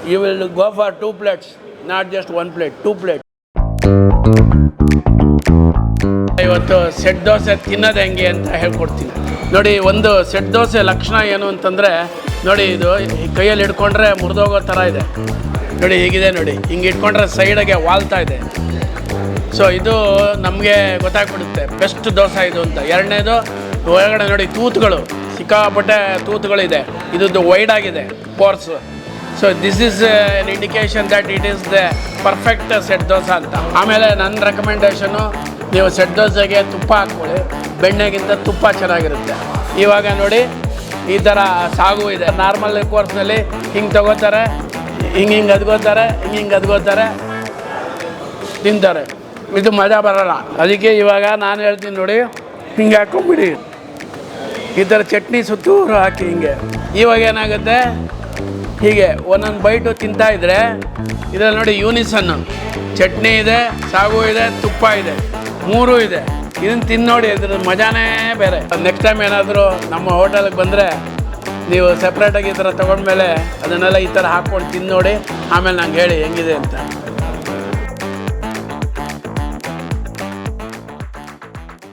You will go for 2 plates, not just 1 plate, 2 plates. ಇವತ್ತು set dosa ತಿನ್ನೋದು ಹೆಂಗೆ ಅಂತ ಹೇಳ್ಕೊಡ್ತೀನಿ ನೋಡಿ. ಒಂದು ಸೆಟ್ ದೋಸೆ ಲಕ್ಷಣ ಏನು ಅಂತಂದರೆ ನೋಡಿ, ಇದು ಕೈಯಲ್ಲಿ ಹಿಡ್ಕೊಂಡ್ರೆ ಮುರಿದೋಗೋ ಥರ ಇದೆ ನೋಡಿ, ಹೀಗಿದೆ ನೋಡಿ, ಹಿಂಗೆ ಇಟ್ಕೊಂಡ್ರೆ ಸೈಡಿಗೆ ವಾಲ್ತಾ ಇದೆ. ಸೊ ಇದು ನಮಗೆ ಗೊತ್ತಾಗ್ಬಿಡುತ್ತೆ ಬೆಸ್ಟ್ ದೋಸೆ ಇದು ಅಂತ. ಎರಡನೇದು ಒಳಗಡೆ ನೋಡಿ ತೂತುಗಳು, ಸಿಕ್ಕಾಪಟ್ಟೆ ತೂತುಗಳಿದೆ, ಇದ್ದು ವೈಡ್ ಆಗಿದೆ pores. So this is an indication that it is the perfect set dosa ಅಂತ. ಆಮೇಲೆ ನನ್ನ ರೆಕಮೆಂಡೇಷನು, ನೀವು ಸೆಟ್ ದೋಸೆಗೆ ತುಪ್ಪ ಹಾಕ್ಕೊಳ್ಳಿ, ಬೆಣ್ಣೆಗಿಂತ ತುಪ್ಪ ಚೆನ್ನಾಗಿರುತ್ತೆ. ಇವಾಗ ನೋಡಿ ಈ ಥರ ಸಾಗು ಇದೆ. ನಾರ್ಮಲ್ ಕೋರ್ಸ್ನಲ್ಲಿ ಹಿಂಗೆ ತಗೋತಾರೆ, ಹಿಂಗೆ ಅದ್ಕೋತಾರೆ, ಹಿಂಗೆ ಅದ್ಕೋತಾರೆ, ತಿಂತಾರೆ. ಇದು ಮಜಾ ಬರೋಲ್ಲ. ಅದಕ್ಕೆ ಇವಾಗ ನಾನು ಹೇಳ್ತೀನಿ ನೋಡಿ, ಹಿಂಗೆ ಹಾಕೊಂಬಿಡಿ, ಈ ಥರ ಚಟ್ನಿ ಸುತ್ತೂರು ಹಾಕಿ ಹಿಂಗೆ. ಇವಾಗ ಏನಾಗುತ್ತೆ, ಹೀಗೆ ಒಂದೊಂದು ಬೈಟು ತಿಂತಾಯಿದ್ರೆ ಇದರಲ್ಲಿ ನೋಡಿ ಯೂನಿಸನ್ನು, ಚಟ್ನಿ ಇದೆ, ಸಾಗು ಇದೆ, ತುಪ್ಪ ಇದೆ, ಮೂರೂ ಇದೆ. ಇದನ್ನು ತಿಂದು ನೋಡಿ, ಇದ್ರ ಮಜಾನೇ ಬೇರೆ. ನೆಕ್ಸ್ಟ್ ಟೈಮ್ ಏನಾದರೂ ನಮ್ಮ ಹೋಟೆಲ್ಗೆ ಬಂದರೆ ನೀವು ಸಪ್ರೇಟಾಗಿ ಈ ಥರ ತೊಗೊಂಡ್ಮೇಲೆ ಅದನ್ನೆಲ್ಲ ಈ ಥರ ಹಾಕ್ಕೊಂಡು ತಿಂದು ನೋಡಿ, ಆಮೇಲೆ ನಂಗೆ ಹೇಳಿ ಹೆಂಗಿದೆ ಅಂತ.